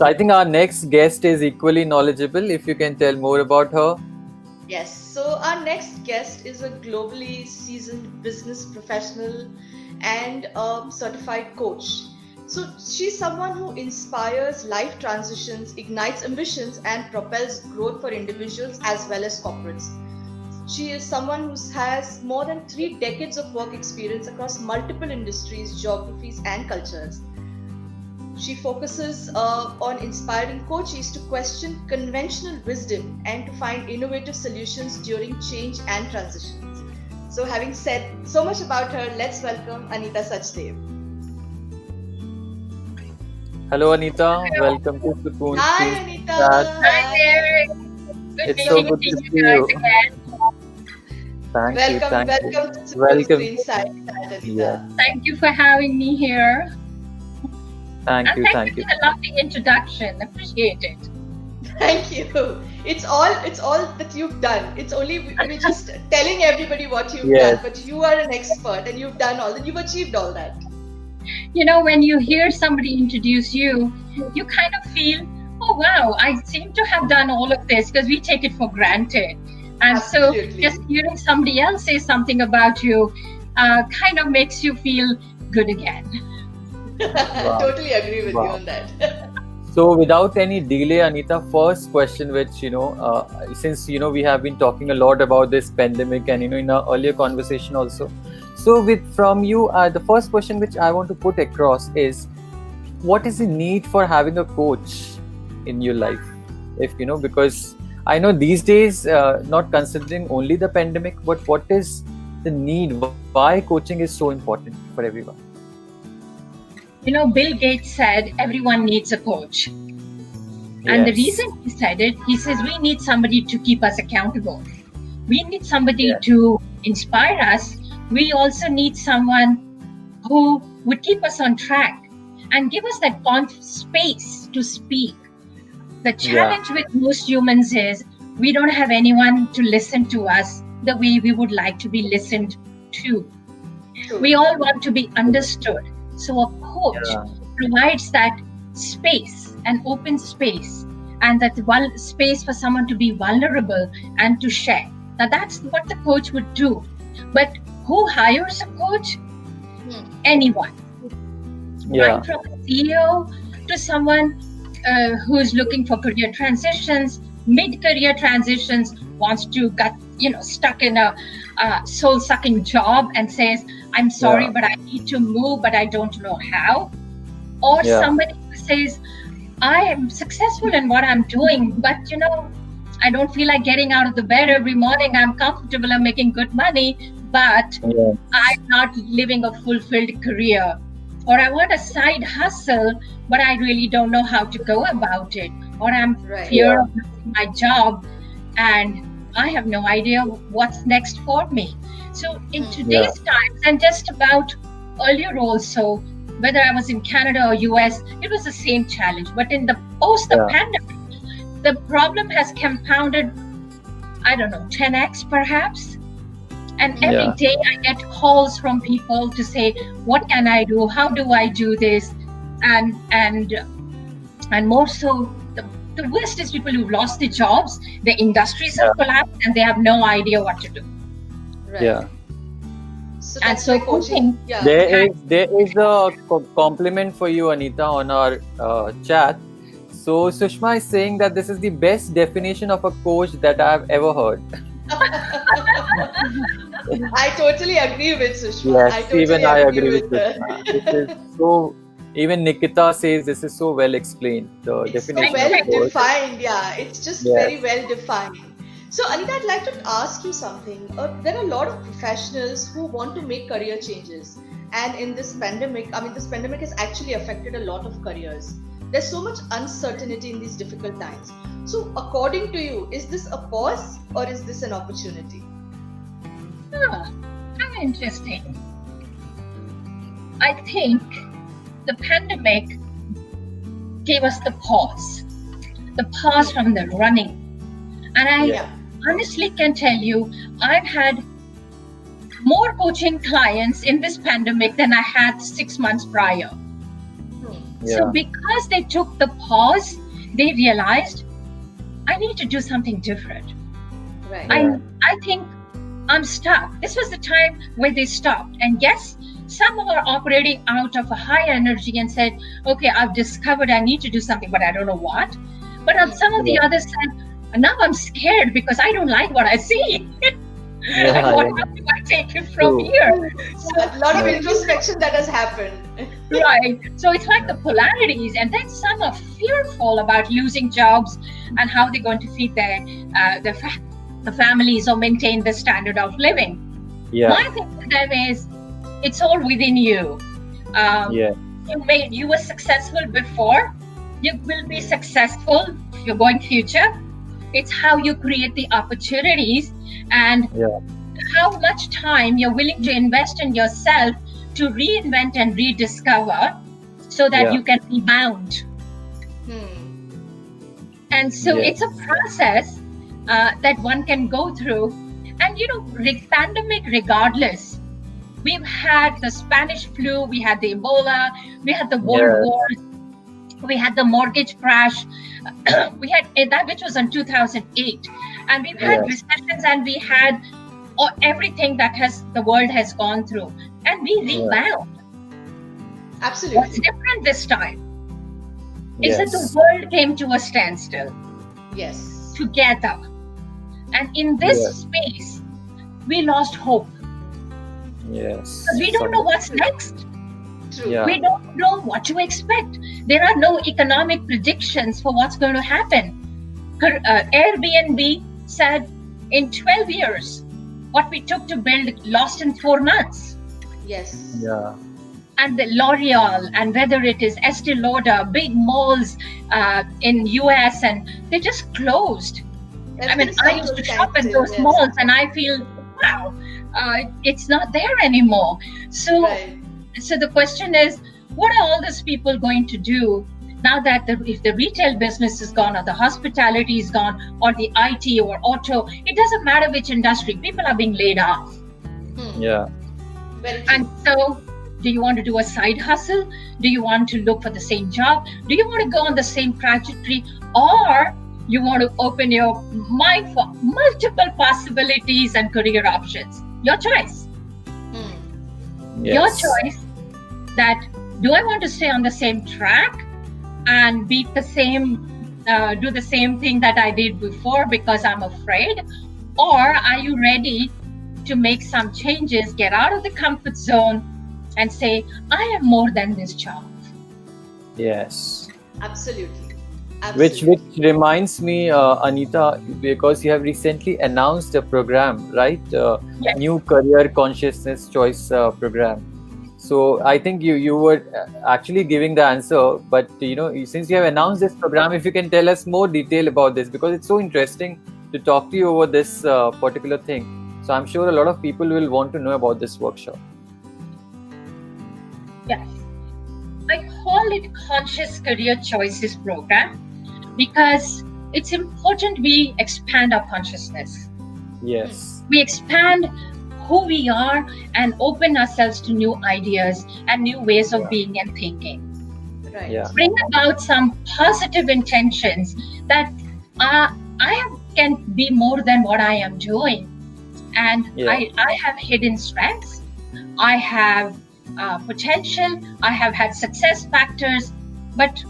So I think our next guest is equally knowledgeable. If you can tell more about her. Yes, so our next guest is a globally seasoned business professional and a certified coach. So she's someone who inspires life transitions, ignites ambitions, and propels growth for individuals as well as corporates. She is someone who has more than 3 decades of work experience across multiple industries, geographies, and cultures. She focuses on inspiring coaches to question conventional wisdom and to find innovative solutions during change and transitions. So, having said so much about her, let's welcome Anita Sachdev. Hello, Anita. Welcome to Sukhoon Hi, Screen Anita. Side Chat. Hi there. It's so good to see you. Again. Thank you. Welcome to Sukhoon Screen Side Chat, Anita. Yeah. Thank you for having me here. Thank And you. thank you for the lovely introduction. Appreciate it. Thank you. It's all that you've done. It's only we're just telling everybody what you've Yes. done, but you are an expert and you've done all that. You've achieved all that. You know, when you hear somebody introduce you, you kind of feel, oh wow, I seem to have done all of this, because we take it for granted. And Absolutely. so just hearing somebody else say something about you kind of makes you feel good again. I totally agree with you on that. So without any delay, Anita, first question, which, since, we have been talking a lot about this pandemic and, in our earlier conversation also. So from you, the first question which I want to put across is, what is the need for having a coach in your life? Because I know these days, not considering only the pandemic, but what is the need? Why coaching is so important for everyone? You know, Bill Gates said everyone needs a coach. And the reason he said it, he says we need somebody to keep us accountable. We need somebody to inspire us. We also need someone who would keep us on track and give us that space to speak. The challenge with most humans is we don't have anyone to listen to us the way we would like to be listened to. We all want to be understood. So a coach provides that space, an open space, and that one space for someone to be vulnerable and to share. Now that's what the coach would do. But who hires a coach? Anyone. Right from a CEO to someone who's looking for career transitions, mid-career transitions, wants to get stuck in a soul-sucking job and says, I'm sorry, but I need to move, but I don't know how. Or somebody who says, I am successful in what I'm doing, but I don't feel like getting out of the bed every morning. I'm comfortable, I'm making good money, but I'm not living a fulfilled career. Or I want a side hustle, but I really don't know how to go about it. Or I'm fear of losing my job and I have no idea what's next for me. So in today's times, and just about earlier also, whether I was in Canada or US, it was the same challenge. But in the pandemic, the problem has compounded, 10x perhaps. And every day I get calls from people to say, what can I do? How do I do this? And more so, the worst is people who've lost their jobs, the industries have collapsed, and they have no idea what to do. Right. Yeah. So coaching. There is a compliment for you, Anita, on our chat. So Sushma is saying that this is the best definition of a coach that I've ever heard. I totally agree with Sushma. Yes, even I agree with Sushma. This is so. Even Nikita says this is so well explained. The definition. So well defined. It's just very well defined. So Anita, I'd like to ask you something. There are a lot of professionals who want to make career changes, and in this pandemic, this pandemic has actually affected a lot of careers. There's so much uncertainty in these difficult times. So according to you, is this a pause or is this an opportunity? Kind of interesting. I think the pandemic gave us the pause from the running. And I honestly can tell you, I've had more coaching clients in this pandemic than I had 6 months prior. So Yeah. because they took the pause, they realized, I need to do something different. Right. Yeah. I think I'm stuck. This was the time where they stopped. And yes, some were operating out of a high energy and said, okay, I've discovered I need to do something, but I don't know what. But some of the Yeah. others said, now I'm scared because I don't like what I see. Yeah. And what Yeah. do I take it from True. here? A lot of Yeah. introspection that has happened. Right. So it's like the polarities, and then some are fearful about losing jobs and how they're going to feed the families or maintain the standard of living. Yeah. My thing to them is, it's all within you. Yeah. You were successful before. You will be successful if you're going future. It's how you create the opportunities and Yeah. how much time you're willing to invest in yourself to reinvent and rediscover so that Yeah. you can rebound. And so Yes. it's a process that one can go through. And pandemic regardless, we've had the Spanish flu, we had the Ebola, we had the world Yes. wars, we had the mortgage crash, we had that, which was in 2008, and we've had Yes. recessions, and we had everything that the world has gone through, and we Yeah. rebound. What's Absolutely. different this time is that the Yes. world came to a standstill Yes. together, and in this Yes. space, we lost hope Yes. because we don't know what's next. True. Yeah. We don't know what to expect. There are no economic predictions for what's going to happen. Airbnb said in 12 years, what we took to build lost in 4 months. Yes. Yeah. And the L'Oreal, and whether it is Estee Lauder, big malls in US, and they just closed. I mean, I used to shop in those malls, and I feel, wow, it's not there anymore. So, Right. so the question is, what are all these people going to do now that if the retail business is gone, or the hospitality is gone, or the IT or auto, it doesn't matter which industry, people are being laid off. Yeah. Very true. And so, do you want to do a side hustle? Do you want to look for the same job? Do you want to go on the same trajectory? Or you want to open your mind for multiple possibilities and career options? Your choice. Yes. Your choice that, do I want to stay on the same track and do the same thing that I did before because I'm afraid? Or are you ready to make some changes, get out of the comfort zone, and say, I am more than this job? Yes. Absolutely. Which Absolutely. reminds me, Anita, because you have recently announced a program, right? Yes. New Career Consciousness Choice program. So I think you were actually giving the answer, but since you have announced this program, if you can tell us more detail about this, because it's so interesting to talk to you over this particular thing. So I'm sure a lot of people will want to know about this workshop. Yes. I call it Conscious Career Choices Program because it's important we expand our consciousness. Yes. We expand who we are and open ourselves to new ideas and new ways of being and thinking. Right. Yeah. Bring about some positive intentions that I can be more than what I am doing. And Yeah. I have hidden strengths. I have potential. I have had success factors, but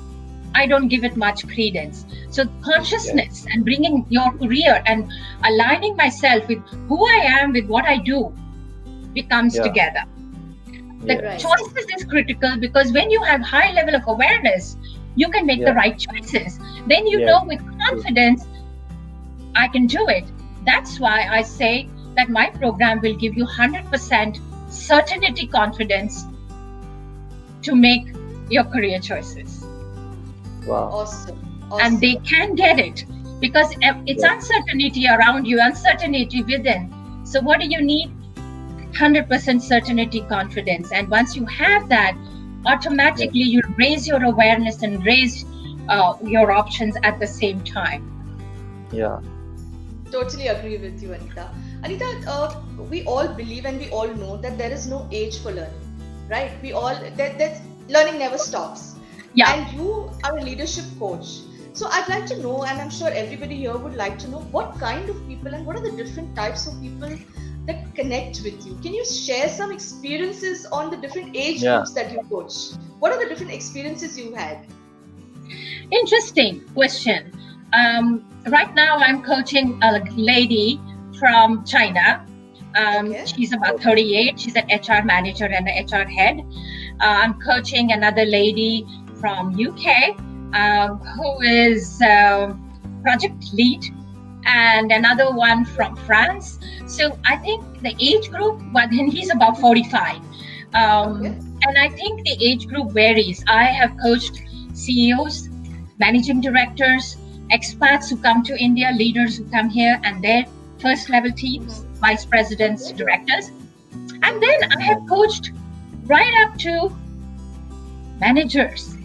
I don't give it much credence. So consciousness and bringing your career and aligning myself with who I am, with what I do, becomes together. The Yeah. Right. choices is critical because when you have high level of awareness, you can make the right choices. Then you know with confidence, I can do it. That's why I say that my program will give you 100% certainty confidence to make your career choices. Wow. Awesome. And they can get it because it's uncertainty around you, uncertainty within. So what do you need? 100% certainty confidence. And once you have that, automatically you raise your awareness and raise your options at the same time. Yeah. Totally agree with you, Anita. Anita, we all believe and we all know that there is no age for learning, right? That learning never stops. Yeah. and you are a leadership coach. So I'd like to know, and I'm sure everybody here would like to know, what kind of people and what are the different types of people that connect with you. Can you share some experiences on the different age Yeah. groups that you coach? What are the different experiences you had? Interesting question. Right now, I'm coaching a lady from China. Okay. She's about 38. She's an HR manager and an HR head. I'm coaching another lady from UK who is project lead, and another one from France. So I think the age group, but then he's about 45. Okay. And I think the age group varies. I have coached CEOs, managing directors, expats who come to India, leaders who come here, and their first level teams, vice presidents, Okay. directors. And then I have coached right up to managers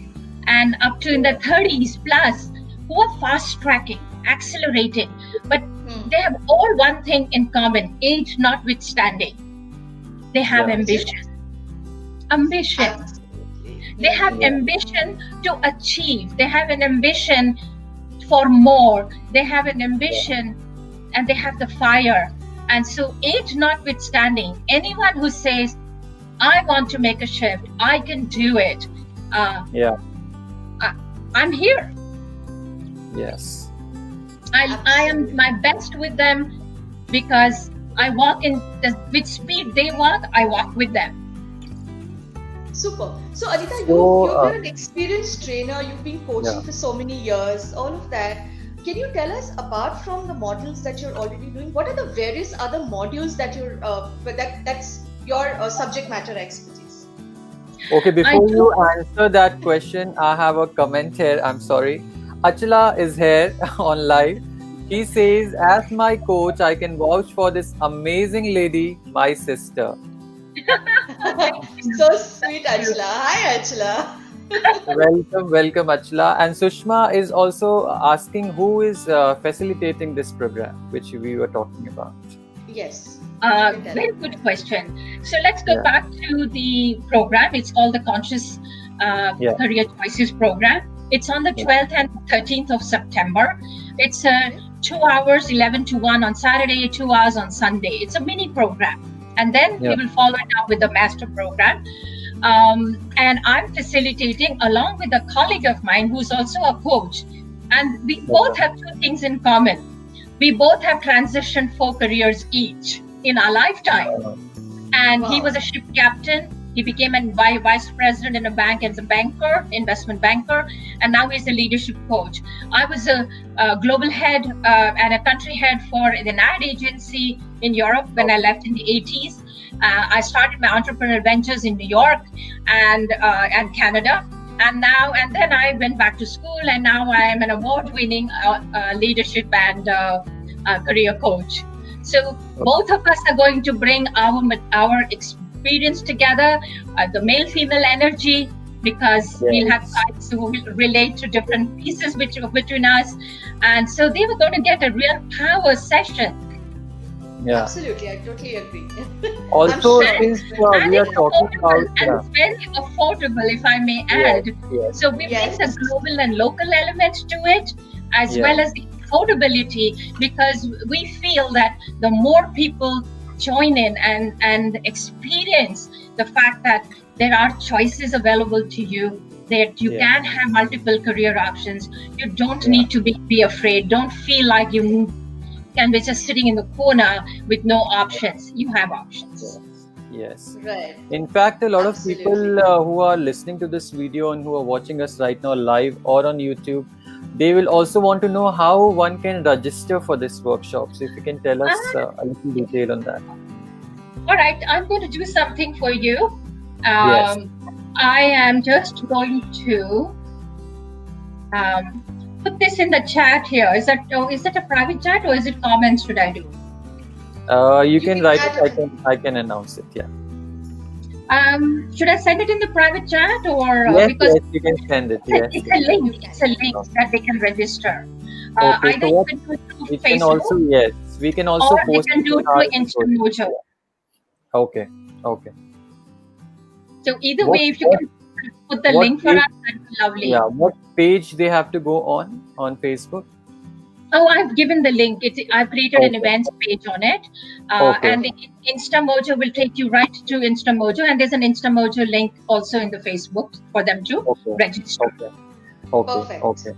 and up to in the 30s plus who are fast tracking, accelerating, but they have all one thing in common, age notwithstanding. They have Yeah. ambition. Ambition. Absolutely. They have Yeah. ambition to achieve. They have an ambition for more. They have an ambition and they have the fire. And so, age notwithstanding, anyone who says, I want to make a shift, I can do it, Yeah. I'm here. Yes. I am my best with them because I walk in with speed they walk, I walk with them. Super. So Anita, So, you've been an experienced trainer, you've been coaching Yeah. for so many years, all of that. Can you tell us, apart from the modules that you're already doing, what are the various other modules that you're that's your subject matter expertise? Okay, before do- you answer that question, I have a comment here. I'm sorry. Achala is here on live. He says, as my coach, I can vouch for this amazing lady, my sister. So sweet, Achla. Hi, Achla. Welcome, Achala. And Sushma is also asking who is facilitating this program, which we were talking about. Yes. Very good question. So let's go Yeah. back to the program. It's called the Conscious Yeah. Career Choices program. It's on the 12th and 13th of September. It's 2 hours, 11 to 1 on Saturday, 2 hours on Sunday. It's a mini program. And then we will follow it up with the master program. And I'm facilitating along with a colleague of mine who's also a coach. And we both have two things in common. We both have transitioned 4 careers each in our lifetime. And he was a ship captain. He became a vice president in a bank as a banker, investment banker, and now he's a leadership coach. I was a global head and a country head for an ad agency in Europe when I left in the 80s. I started my entrepreneurial ventures in New York and Canada. And then I went back to school, and now I am an award-winning leadership and career coach. So both of us are going to bring our experience together, the male-female energy, because we'll have guys who will relate to different pieces between us, and so they were going to get a real power session. Yeah. Absolutely, I totally agree. Also, sure. since we are talking about and very affordable, if I may add. Yes. So we bring the global and local element to it, as well as the affordability, because we feel that the more people join in and experience the fact that there are choices available to you, that you can have multiple career options. You don't need to be afraid. Don't feel like you can be just sitting in the corner with no options. You have options. Yes. Right. In fact, a lot of people who are listening to this video and who are watching us right now live or on YouTube, they will also want to know how one can register for this workshop. So if you can tell us a little detail on that. All right, I'm going to do something for you. Yes. I am just going to put this in the chat here. Is it a private chat or is it comments should I do? You can write it. I can announce it. Yeah. Should I send it in the private chat or Yes, you can send it. Yes. It's a link. It's a link that they can register. Okay, Either so you can do it through we Facebook, can also we can also or post they can do it our through Instant Mojo. Okay. So either way, if you can put the What link for page- us, that'd be lovely. Yeah, what page they have to go on Facebook? Oh, I've given the link. I've created an Okay. events page on it. Okay. And the InstaMojo will take you right to InstaMojo. And there's an InstaMojo link also in the Facebook for them to Okay. register. Okay. Perfect. Okay.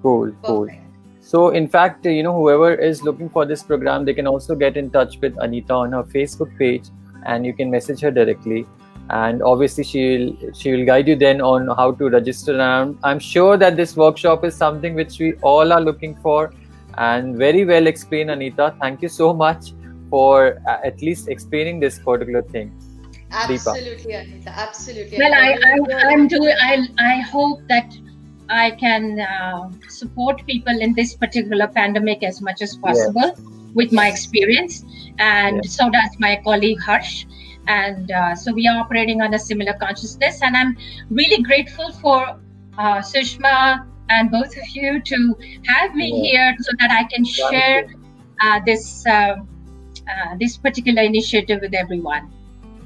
Cool. Perfect. So, in fact, whoever is looking for this program, they can also get in touch with Anita on her Facebook page, and you can message her directly. And obviously, she will guide you then on how to register. And I'm sure that this workshop is something which we all are looking for, and very well explained, Anita. Thank you so much for at least explaining this particular thing. Absolutely, Anita. Absolutely. Well, Anita. I hope that I can support people in this particular pandemic as much as possible with my experience, and so does my colleague Harsh. And so we are operating on a similar consciousness, and I'm really grateful for Sushma and both of you to have me here so that I can share this particular initiative with everyone.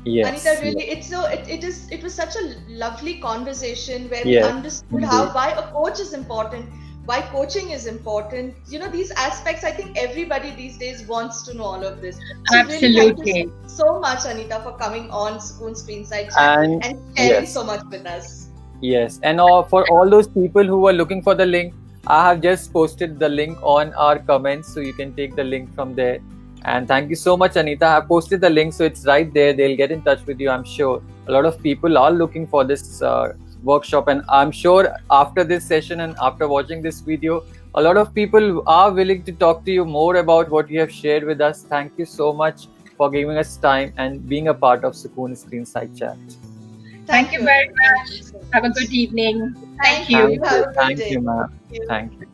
Yes. Anita, really, it was such a lovely conversation where we understood why a coach is important, why coaching is important. These aspects, I think everybody these days wants to know all of this. So Absolutely. Really, thank you so much, Anita, for coming on Sukhoon Screen Side Chat and sharing so much with us. Yes, and for all those people who are looking for the link, I have just posted the link on our comments, so you can take the link from there. And thank you so much, Anita. I have posted the link, so it's right there. They'll get in touch with you. I'm sure a lot of people are looking for this workshop, and I'm sure after this session and after watching this video, a lot of people are willing to talk to you more about what you have shared with us. Thank you so much for giving us time and being a part of Sukhoon Screen Side Chat. Thank you very much. Have a good evening. Thank you. Have a good day. Thank you, ma'am. Thank you.